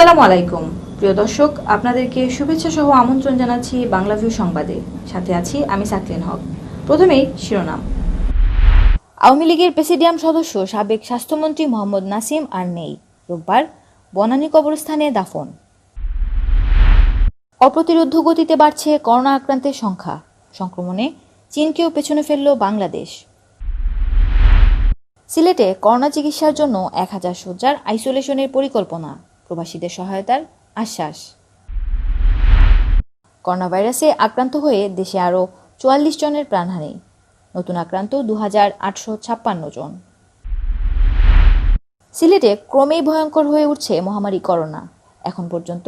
আসসালামু আলাইকুম প্রিয় দর্শক, আপনাদেরকে শুভেচ্ছা সহ আমন্ত্রণ জানাচ্ছি বাংলাভিউ সংবাদে। সাথে আছি আমি সাকলিন হক। প্রথমেই শিরোনাম। আওয়ামী লীগের প্রেসিডিয়াম সদস্য সাবেক স্বাস্থ্যমন্ত্রী মোহাম্মদ নাসিম আর নেই, রোববার বনানী কবরস্থানে দাফন। অপ্রতিরোধ্য গতিতে বাড়ছে করোনা আক্রান্তের সংখ্যা, সংক্রমণে চীনকেও পেছনে ফেলল বাংলাদেশ। সিলেটে করোনা চিকিৎসার জন্য 1000 শয্যার আইসোলেশনের পরিকল্পনা, প্রবাসীদের সহায়তার আশ্বাস। করোনা ভাইরাসে আক্রান্ত হয়ে দেশে আরও 44 জনের প্রাণহানি, নতুন আক্রান্ত 2856 জন। সিলেটে ক্রমেই ভয়ঙ্কর হয়ে উঠছে মহামারী করোনা, এখন পর্যন্ত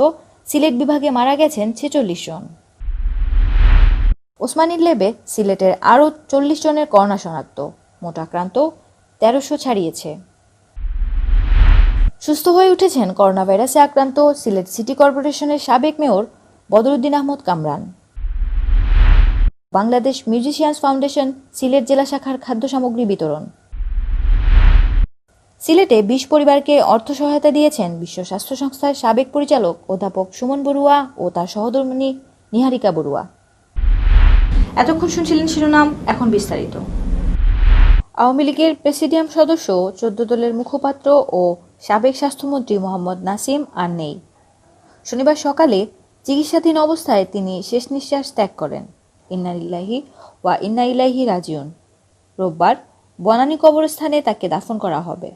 সিলেট বিভাগে মারা গেছেন 46 জন। ওসমানী ল্যাবে সিলেটের আরও 40 জনের করোনা শনাক্ত, মোট আক্রান্ত 1300 ছাড়িয়েছে। সুস্থ হয়ে উঠেছেন করোনা ভাইরাসে আক্রান্ত সিলেট সিটি কর্পোরেশনের সাবেক mayor Badruddin Ahmad Kamran. Bangladesh musicians foundation Sylhet জেলা শাখার খাদ্য সামগ্রী বিতরণ। সিলেটে 20 পরিবারকে অর্থ সহায়তা দিয়েছেন বিশ্ব স্বাস্থ্য সংস্থার সাবেক পরিচালক অধ্যাপক সুমন বড়ুয়া ও তার সহধর্মিণী নিহারিকা বড়ুয়া। এতক্ষণ শুনছিলেন শিরোনাম, এখন বিস্তারিত। আওয়ামী লীগের প্রেসিডিয়াম সদস্য 14 দলের মুখপাত্র ও সাবেক স্বাস্থ্যমন্ত্রী মোহাম্মদ নাসিম আর নেই। শনিবার সকালে চিকিৎসাধীন অবস্থায় তিনি শেষ নিঃশ্বাস ত্যাগ করেন। ইন্না লিল্লাহি ওয়া ইন্না ইলাইহি রাজিউন। রোববার বনানী কবরস্থানে তাকে দাফন করা হবে।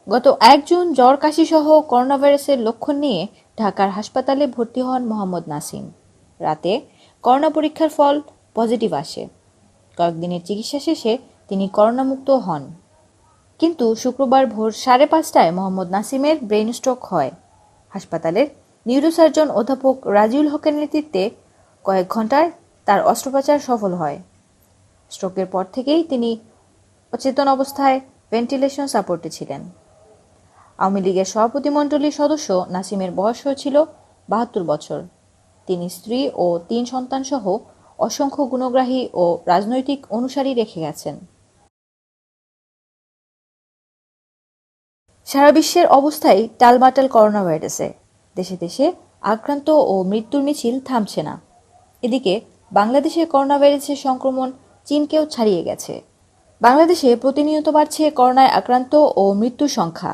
গত 1 জুন জ্বর কাশি সহ করোনা ভাইরাসের লক্ষণ নিয়ে ঢাকার হাসপাতালে ভর্তি হন মোহাম্মদ নাসিম। রাতে করোনা পরীক্ষার ফল পজিটিভ আসে। কয়েকদিনের চিকিৎসা শেষে তিনি করোনামুক্ত হন, কিন্তু শুক্রবার ভোর 5:30টায় মোহাম্মদ নাসিমের ব্রেইন স্ট্রোক হয়। হাসপাতালের নিউরোসার্জন অধ্যাপক রাজিউল হকের নেতৃত্বে কয়েক ঘন্টায় তার অস্ত্রোপচার সফল হয়। স্ট্রোকের পর থেকেই তিনি অচেতন অবস্থায় ভেন্টিলেশন সাপোর্টে ছিলেন। আওয়ামী লীগের সভাপতিমণ্ডলীর সদস্য নাসিমের বয়স হয়েছিল 72 বছর। তিনি স্ত্রী ও 3 সন্তান সহ অসংখ্য গুণগ্রাহী ও রাজনৈতিক অনুসারী রেখে গেছেন। সারা বিশ্বের অবস্থায় টালমাটাল করোনা ভাইরাসে দেশে দেশে আক্রান্ত ও মৃত্যুর মিছিল থামছে না। এদিকে বাংলাদেশে করোনা ভাইরাসের সংক্রমণ চীনকেও ছাড়িয়ে গেছে। বাংলাদেশে প্রতিনিয়ত বাড়ছে করোনায় আক্রান্ত ও মৃত্যুর সংখ্যা।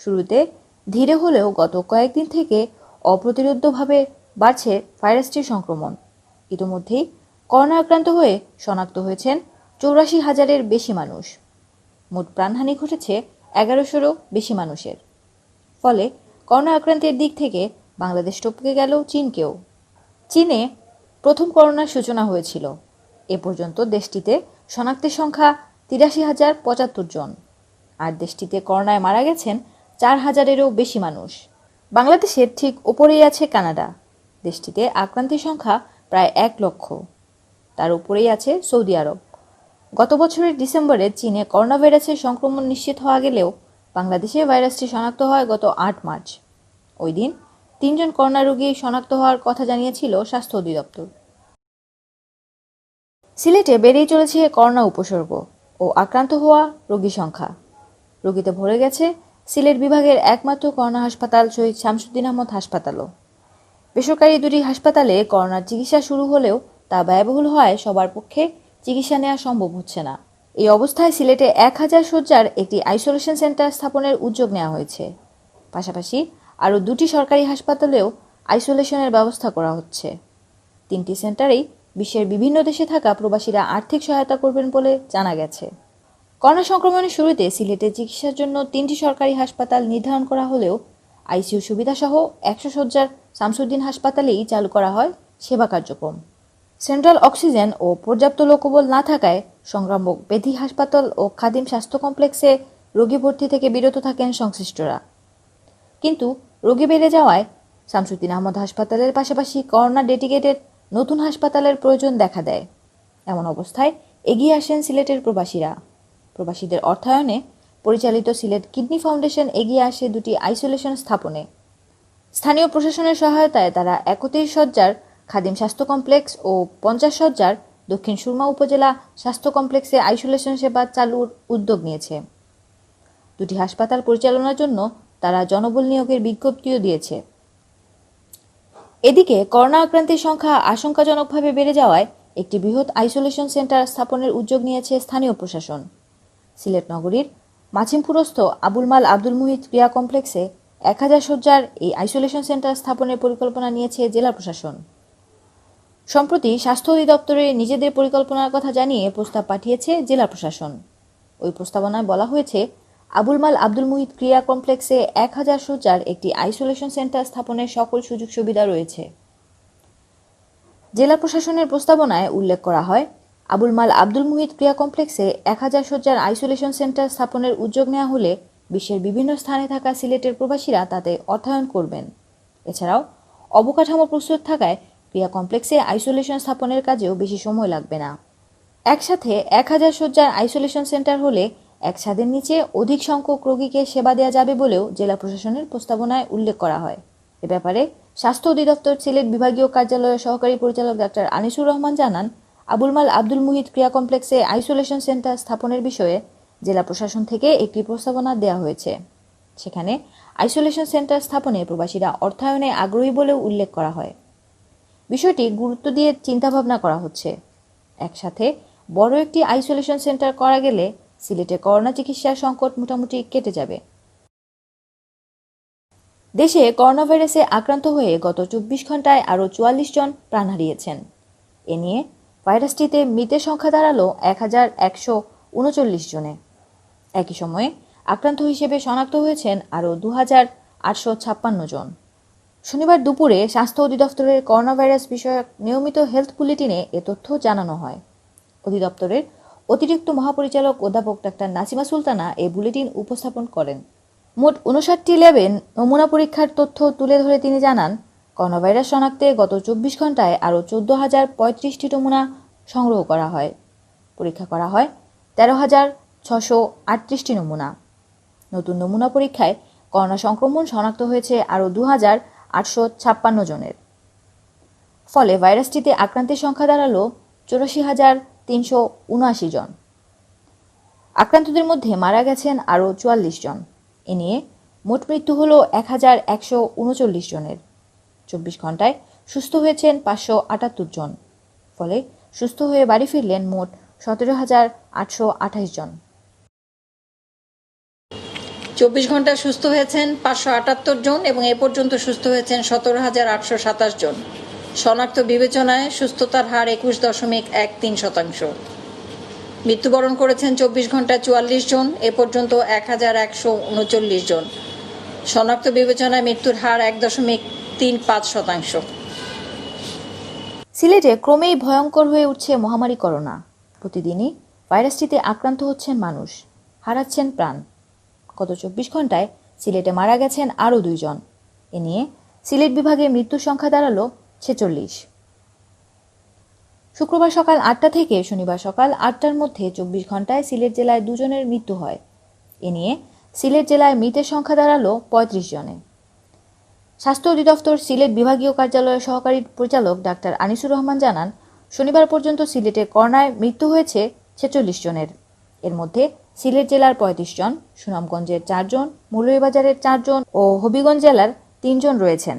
শুরুতে ধীরে হলেও গত কয়েকদিন থেকে অপ্রতিরোধ্যভাবে বাড়ছে ভাইরাসটির সংক্রমণ। ইতিমধ্যেই করোনা আক্রান্ত হয়ে শনাক্ত হয়েছেন 84,000-এর বেশি মানুষ। মোট প্রাণহানি ঘটেছে 1100-এরও বেশি মানুষের। ফলে করোনা আক্রান্তের দিক থেকে বাংলাদেশ টপকে গেল চীনকেও। চীনে প্রথম করোনার সূচনা হয়েছিল। এ পর্যন্ত দেশটিতে শনাক্তের সংখ্যা 83,075 জন, আর দেশটিতে করোনায় মারা গেছেন 4,000-এরও বেশি মানুষ। বাংলাদেশের ঠিক ওপরেই আছে কানাডা। দেশটিতে আক্রান্তের সংখ্যা প্রায় 1 লক্ষ। তার উপরেই আছে সৌদি আরব। গত বছরের ডিসেম্বরে চীনে করোনা ভাইরাসের সংক্রমণ নিশ্চিত হওয়া গেলেও বাংলাদেশে ভাইরাসটি শনাক্ত হয় গত 8 মার্চ। ওই দিন 3 জন করোনা রোগী শনাক্ত হওয়ার কথা জানিয়েছিল স্বাস্থ্য অধিদপ্তর। সিলেটে বেড়েই চলেছে করোনা উপসর্গ ও আক্রান্ত হওয়া রোগীর সংখ্যা। রোগীতে ভরে গেছে সিলেট বিভাগের একমাত্র করোনা হাসপাতাল শহীদ শামসুদ্দিন আহমদ হাসপাতালও। বেসরকারি 2টি হাসপাতালে করোনার চিকিৎসা শুরু হলেও তা ব্যয়বহুল হয় সবার পক্ষে চিকিৎসা নেওয়া সম্ভব হচ্ছে না। এই অবস্থায় সিলেটে 1000 শয্যার একটি আইসোলেশন সেন্টার স্থাপনের উদ্যোগ নেওয়া হয়েছে। পাশাপাশি আরও 2টি সরকারি হাসপাতালেও আইসোলেশনের ব্যবস্থা করা হচ্ছে। 3টি সেন্টারেই বিশ্বের বিভিন্ন দেশে থাকা প্রবাসীরা আর্থিক সহায়তা করবেন বলে জানা গেছে। করোনা সংক্রমণের শুরুতে সিলেটে চিকিৎসার জন্য 3টি সরকারি হাসপাতাল নির্ধারণ করা হলেও আইসিইউ সুবিধাসহ 100 শয্যার শামসুদ্দিন হাসপাতালেই চালু করা হয় সেবা কার্যক্রম। সেন্ট্রাল অক্সিজেন ও পর্যাপ্ত লোকবল না থাকায় সংগ্রামক বেধি হাসপাতাল ও খাদিম স্বাস্থ্য কমপ্লেক্সে রোগী ভর্তি থেকে বিরত থাকেন সংশ্লিষ্টরা। কিন্তু রোগী বেড়ে যাওয়ায় শামসুদ্দিন আহমদ হাসপাতালের পাশাপাশি করোনা ডেডিকেটেড নতুন হাসপাতালের প্রয়োজন দেখা দেয়। এমন অবস্থায় এগিয়ে আসেন সিলেটের প্রবাসীরা। প্রবাসীদের অর্থায়নে পরিচালিত সিলেট কিডনি ফাউন্ডেশন এগিয়ে আসে 2টি আইসোলেশন স্থাপনে। স্থানীয় প্রশাসনের সহায়তায় তারা 31 শয্যার খাদিম স্বাস্থ্য কমপ্লেক্স ও 50 শয্যার দক্ষিণ সুরমা উপজেলা স্বাস্থ্য কমপ্লেক্সে আইসোলেশন সেবা চালুর উদ্যোগ নিয়েছে। 2টি হাসপাতাল পরিচালনার জন্য তারা জনবল নিয়োগের বিজ্ঞপ্তিও দিয়েছে। এদিকে করোনা আক্রান্তের সংখ্যা আশঙ্কাজনকভাবে বেড়ে যাওয়ায় একটি বৃহৎ আইসোলেশন সেন্টার স্থাপনের উদ্যোগ নিয়েছে স্থানীয় প্রশাসন। সিলেট নগরীর মাছিমপুরস্থ আবুল মাল আব্দুল মুহিত ক্রীড়া কমপ্লেক্সে 1000 শয্যার এই আইসোলেশন সেন্টার স্থাপনের পরিকল্পনা নিয়েছে জেলা প্রশাসন। সম্প্রতি স্বাস্থ্য অধিদপ্তরে নিজেদের পরিকল্পনার কথা জানিয়ে প্রস্তাব পাঠিয়েছে জেলা প্রশাসন। ওই প্রস্তাবনায় বলা হয়েছে, আবুল মাল আব্দুল মুহিত ক্রীড়া কমপ্লেক্সে 1000 শয্যার একটি আইসোলেশন সেন্টার স্থাপনের সকল সুযোগ সুবিধা রয়েছে। জেলা প্রশাসনের প্রস্তাবনায় উল্লেখ করা হয়, আবুল মাল আব্দুল মুহিত ক্রীড়া কমপ্লেক্সে 1000 শয্যার আইসোলেশন সেন্টার স্থাপনের উদ্যোগ নেওয়া হলে বিশ্বের বিভিন্ন স্থানে থাকা সিলেটের প্রবাসীরা তাতে অর্থায়ন করবেন। এছাড়াও অবকাঠামো প্রস্তুত থাকায় ক্রীড়া কমপ্লেক্সে আইসোলেশন স্থাপনের কাজেও বেশি সময় লাগবে না। একসাথে 1000 শয্যার আইসোলেশন সেন্টার হলে এক ছাদের নিচে অধিক সংখ্যক রোগীকে সেবা দেওয়া যাবে বলেও জেলা প্রশাসনের প্রস্তাবনায় উল্লেখ করা হয়। এ ব্যাপারে স্বাস্থ্য অধিদপ্তর সিলেট বিভাগীয় কার্যালয়ের সহকারী পরিচালক ডাক্তার আনিসুর রহমান জানান, আবুল মাল আব্দুল মুহিত ক্রীড়া কমপ্লেক্সে আইসোলেশন সেন্টার স্থাপনের বিষয়ে জেলা প্রশাসন থেকে একটি প্রস্তাবনা দেওয়া হয়েছে। সেখানে আইসোলেশন সেন্টার স্থাপনে প্রবাসীরা অর্থায়নে আগ্রহী বলেও উল্লেখ করা হয়। বিষয়টি গুরুত্ব দিয়ে চিন্তাভাবনা করা হচ্ছে। একসাথে বড় একটি আইসোলেশন সেন্টার করা গেলে সিলেটে করোনা চিকিৎসার সংকট মোটামুটি কেটে যাবে। দেশে করোনা ভাইরাসে আক্রান্ত হয়ে গত 24 ঘন্টায় আরও 44 জন প্রাণ হারিয়েছেন। এ নিয়ে ভাইরাসটিতে মৃতের সংখ্যা দাঁড়ালো 1139 জনে। একই সময়ে আক্রান্ত হিসেবে শনাক্ত হয়েছেন আরও 2856 জন। শনিবার দুপুরে স্বাস্থ্য অধিদপ্তরের করোনা ভাইরাস বিষয়ক নিয়মিত হেলথ বুলেটিনে এ তথ্য জানানো হয়। অধিদপ্তরের অতিরিক্ত মহাপরিচালক অধ্যাপক ডাক্তার নাসিমা সুলতানা এই বুলেটিন উপস্থাপন করেন। মোট 59টি ল্যাবে নমুনা পরীক্ষার তথ্য তুলে ধরে তিনি জানান, করোনা ভাইরাস শনাক্তে গত 24 ঘন্টায় আরও 14,035টি নমুনা সংগ্রহ করা হয়। পরীক্ষা করা হয় 13,638টি নমুনা। নতুন নমুনা পরীক্ষায় করোনা সংক্রমণ শনাক্ত হয়েছে আরও 2,856 জনের। ফলে ভাইরাসটিতে আক্রান্তের সংখ্যা দাঁড়ালো 84,379 জন। আক্রান্তদের মধ্যে মারা গেছেন আরও 44 জন। এ নিয়ে মোট মৃত্যু হল 1139 জনের। 24 ঘন্টায় সুস্থ হয়েছেন 578 জন। ফলে সুস্থ হয়ে বাড়ি ফিরলেন মোট 17,828 জন। 24 ঘন্টা সুস্থ হয়েছেন 578 জন এবং এ পর্যন্ত সুস্থ হয়েছেন 17,827 জন। শনাক্ত বিবেচনায় সুস্থতার হার 21.13%। মৃত্যুবরণ করেছেন 24 ঘন্টায় 44 জন, এ পর্যন্ত 1139 জন। শনাক্ত বিবেচনায় মৃত্যুর হার 1.35%। সিলেটে ক্রমেই ভয়ঙ্কর হয়ে উঠছে মহামারী করোনা। প্রতিদিনই ভাইরাসটিতে আক্রান্ত হচ্ছেন মানুষ, হারাচ্ছেন প্রাণ। গত 24 ঘন্টায় সিলেটে মারা গেছেন আরও 2 জন। এ নিয়ে সিলেট বিভাগে মৃত্যুর সংখ্যা দাঁড়ালো 46। শুক্রবার সকাল 8টা থেকে শনিবার সকাল 8টার মধ্যে 24 ঘন্টায় সিলেট জেলায় 2 জনের মৃত্যু হয়। এ নিয়ে সিলেট জেলায় মৃতের সংখ্যা দাঁড়ালো 35 জনে। স্বাস্থ্য অধিদপ্তর সিলেট বিভাগীয় কার্যালয়ের সহকারী পরিচালক ডাক্তার আনিসুর রহমান জানান, শনিবার পর্যন্ত সিলেটে করোনায় মৃত্যু হয়েছে 46 জনের। এর মধ্যে সিলেট জেলার 35 জন, সুনামগঞ্জের 4 জন, মৌলভীবাজারের 4 জন ও হবিগঞ্জ জেলার 3 জন রয়েছেন।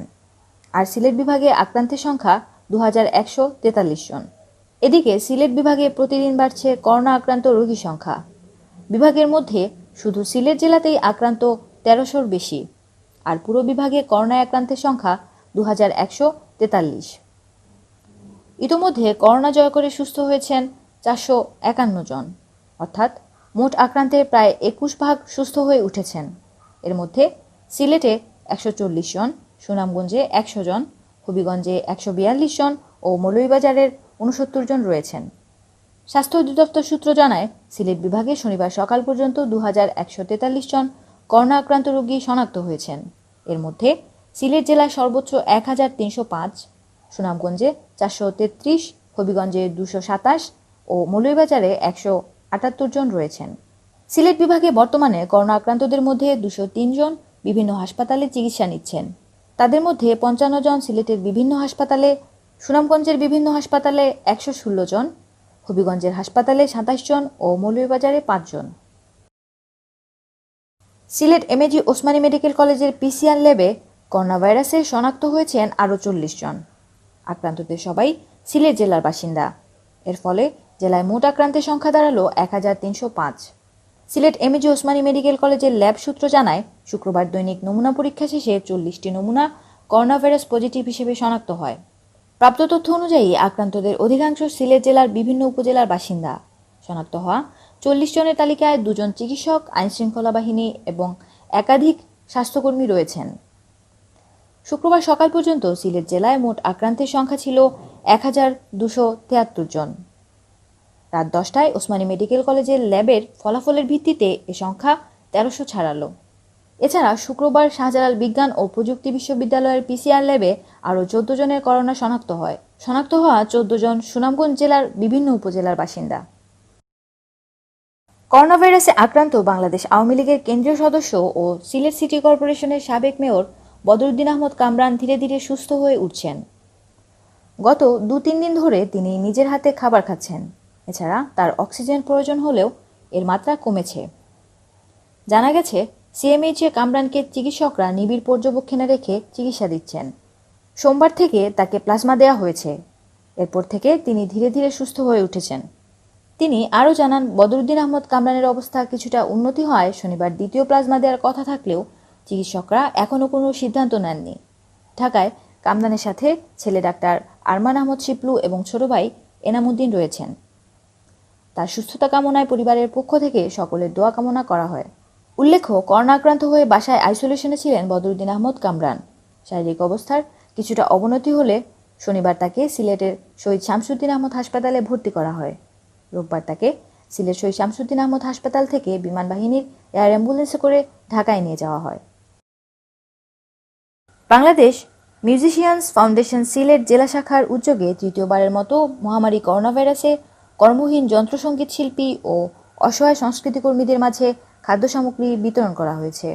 আর সিলেট বিভাগে আক্রান্তের সংখ্যা 2143 জন। এদিকে সিলেট বিভাগে প্রতিদিন বাড়ছে করোনা আক্রান্ত রোগীর সংখ্যা। বিভাগের মধ্যে শুধু সিলেট জেলাতেই আক্রান্ত 1300-র বেশি, আর পুরো বিভাগে করোনায় আক্রান্তের সংখ্যা 2143। ইতোমধ্যে করোনা জয় করে সুস্থ হয়েছেন 451 জন, অর্থাৎ মোট আক্রান্তের প্রায় 21 ভাগ সুস্থ হয়ে উঠেছেন। এর মধ্যে সিলেটে 140 জন, সুনামগঞ্জে 100 জন, হবিগঞ্জে 142 জন ও মৌলভীবাজারের 69 জন রয়েছেন। স্বাস্থ্য অধিদপ্তর সূত্র জানায়, সিলেট বিভাগে শনিবার সকাল পর্যন্ত 2143 জন করোনা আক্রান্ত রোগী শনাক্ত হয়েছেন। এর মধ্যে সিলেট জেলায় সর্বোচ্চ 1305, সুনামগঞ্জে 433, হবিগঞ্জে 227 ও মৌলভীবাজারে 178 জন রয়েছেন। সিলেট বিভাগে বর্তমানে করোনা আক্রান্তদের মধ্যে 203 জন বিভিন্ন হাসপাতালে চিকিৎসা নিচ্ছেন। তাদের মধ্যে 55 জন সিলেটের বিভিন্ন হাসপাতালে, সুনামগঞ্জের বিভিন্ন হাসপাতালে 116 জন, হবিগঞ্জের হাসপাতালে 27 জন ও মৌলভীবাজারে 5 জন। সিলেট এমএজি ওসমানী মেডিকেল কলেজের পিসিআর ল্যাবে করোনা ভাইরাসে শনাক্ত হয়েছেন আরও 40 জন। আক্রান্তদের সবাই সিলেট জেলার বাসিন্দা। এর ফলে জেলায় মোট আক্রান্তের সংখ্যা দাঁড়ালো 1305। সিলেট এমএজি ওসমানী মেডিকেল কলেজের ল্যাব সূত্র জানায়, শুক্রবার দৈনিক নমুনা পরীক্ষা শেষে 40টি নমুনা করোনা ভাইরাস পজিটিভ হিসেবে শনাক্ত হয়। প্রাপ্ত তথ্য অনুযায়ী আক্রান্তদের অধিকাংশ সিলেট জেলার বিভিন্ন উপজেলার বাসিন্দা। শনাক্ত হওয়া 40 জনের তালিকায় 2 জন চিকিৎসক, আইনশৃঙ্খলা বাহিনী এবং একাধিক স্বাস্থ্যকর্মী রয়েছেন। শুক্রবার সকাল পর্যন্ত সিলেট জেলায় মোট আক্রান্তের সংখ্যা ছিল 1273 জন। রাত 10টায় ওসমানী মেডিকেল কলেজের ল্যাবের ফলাফলের ভিত্তিতে এ সংখ্যা 1300 ছাড়ালো। এছাড়া শুক্রবার শাহজালাল বিজ্ঞান ও প্রযুক্তি বিশ্ববিদ্যালয়ের পিসিআর ল্যাবে আরও 14 জনের করোনা শনাক্ত হয়। শনাক্ত হওয়া 14 জন সুনামগঞ্জ জেলার বিভিন্ন উপজেলার বাসিন্দা। করোনা ভাইরাসে আক্রান্ত বাংলাদেশ আওয়ামী লীগের কেন্দ্রীয় সদস্য ও সিলেট সিটি কর্পোরেশনের সাবেক মেয়র বদরুদ্দিন আহমদ কামরান ধীরে ধীরে সুস্থ হয়ে উঠছেন। গত 2-3 দিন ধরে তিনি নিজের হাতে খাবার খাচ্ছেন। এছাড়া তার অক্সিজেন প্রয়োজন হলেও এর মাত্রা কমেছে। জানা গেছে, সিএমএইচে কামরানকে চিকিৎসকরা নিবিড় পর্যবেক্ষণে রেখে চিকিৎসা দিচ্ছেন। সোমবার থেকে তাকে প্লাজমা দেওয়া হয়েছে। এরপর থেকে তিনি ধীরে ধীরে সুস্থ হয়ে উঠেছেন। তিনি আরও জানান, বদরুদ্দিন আহমদ কামরানের অবস্থা কিছুটা উন্নতি হয় শনিবার দ্বিতীয় প্লাজমা দেওয়ার কথা থাকলেও চিকিৎসকরা এখনও কোনো সিদ্ধান্ত নেননি। ঢাকায় কামরানের সাথে ছেলে ডাক্তার আরমান আহমদ শিপলু এবং ছোট ভাই এনামুদ্দিন রয়েছেন। তার সুস্থতা কামনায় পরিবারের পক্ষ থেকে সকলের দোয়া কামনা করা হয়। উল্লেখ্য, করোনা আক্রান্ত হয়ে বাসায় আইসোলেশনে ছিলেন বদরুদ্দিন আহমদ কামরান। শারীরিক অবস্থার কিছুটা অবনতি হলে শনিবার তাকে সিলেটের শহীদ শামসুদ্দিন আহমদ হাসপাতালে ভর্তি করা হয়। রোববার তাকে সিলেট শহীদ শামসুদ্দিন আহমদ হাসপাতাল থেকে বিমান বাহিনীর এয়ার অ্যাম্বুলেন্সে করে ঢাকায় নিয়ে যাওয়া হয়। বাংলাদেশ মিউজিশিয়ানস ফাউন্ডেশন সিলেট জেলা শাখার উদ্যোগে তৃতীয়বারের মতো মহামারী করোনা ভাইরাসে কর্মহীন যন্ত্রসঙ্গীত শিল্পী ও অসহায় সংস্কৃতিকর্মীদের মাঝে খাদ্য সামগ্রী বিতরণ করা হয়েছে।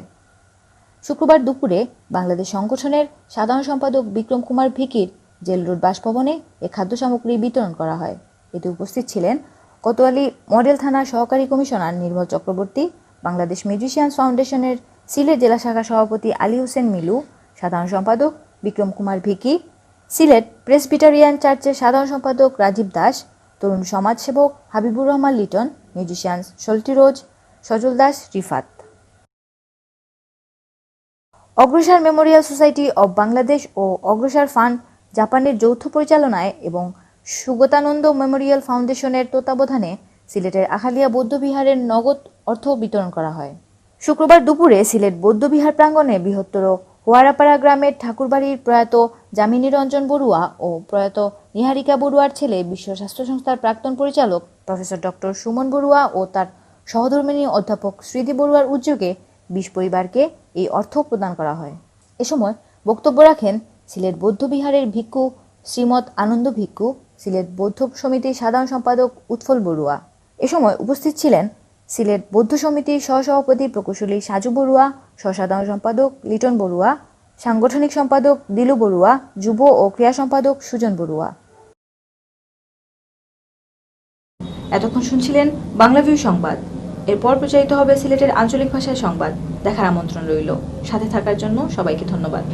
শুক্রবার দুপুরে বাংলাদেশ সংগঠনের সাধারণ সম্পাদক বিক্রম কুমার ভিকির জেল রোড বাসভবনে এ খাদ্য সামগ্রী বিতরণ করা হয়। এতে উপস্থিত ছিলেন কোতোয়ালি মডেল থানার সহকারী কমিশনার নির্মল চক্রবর্তী, বাংলাদেশ মিউজিশিয়ানস ফাউন্ডেশনের সিলেট জেলা শাখার সভাপতি আলী হোসেন মিলু, সাধারণ সম্পাদক বিক্রম কুমার ভিকি, সিলেট প্রেসবিটারিয়ান চার্চের সাধারণ সম্পাদক রাজীব দাস, তরুণ সমাজসেবক হাবিবুর রহমান লিটন, মিউজিশিয়ানস সল্টি রোজ, সজল দাস, রিফাত। অগ্রসর মেমোরিয়াল সোসাইটি অব বাংলাদেশ ও অগ্রসর ফান্ড জাপানের যৌথ পরিচালনায় এবং সুগতানন্দ মেমোরিয়াল ফাউন্ডেশনের তত্ত্বাবধানে সিলেটের আখালিয়া বৌদ্ধবিহারের নগদ অর্থ বিতরণ করা হয়। শুক্রবার দুপুরে সিলেট বৌদ্ধবিহার প্রাঙ্গণে বৃহত্তর হোয়ারাপাড়া গ্রামের ঠাকুরবাড়ির প্রয়াত যামিনী রঞ্জন বড়ুয়া ও প্রয়াত নিহারিকা বড়ুয়ার ছেলে বিশ্ব স্বাস্থ্য সংস্থার প্রাক্তন পরিচালক প্রফেসর ডক্টর সুমন বড়ুয়া ও তার সহধর্মিণী অধ্যাপক স্মৃতি বড়ুয়ার উদ্যোগে 20 পরিবারকে এই অর্থ প্রদান করা হয়। এ সময় বক্তব্য রাখেন সিলেট বৌদ্ধবিহারের ভিক্ষু শ্রীমৎ আনন্দ ভিক্ষু, সিলেট বৌদ্ধ সমিতির সাধারণ সম্পাদক উৎফল বড়ুয়া। এ সময় উপস্থিত ছিলেন সিলেট বৌদ্ধ সমিতির সহসভাপতি প্রকৌশলী সাজু বড়ুয়া, সহসাধারণ সম্পাদক লিটন বড়ুয়া, সাংগঠনিক সম্পাদক দিলু বড়ুয়া, যুব ও ক্রীড়া সম্পাদক সুজন বড়ুয়া। এতক্ষণ শুনছিলেন বাংলাভিউ সংবাদ। এরপর প্রচারিত হবে সিলেটের আঞ্চলিক ভাষায় সংবাদ। দেখার আমন্ত্রণ রইল। সাথে থাকার জন্য সবাইকে ধন্যবাদ।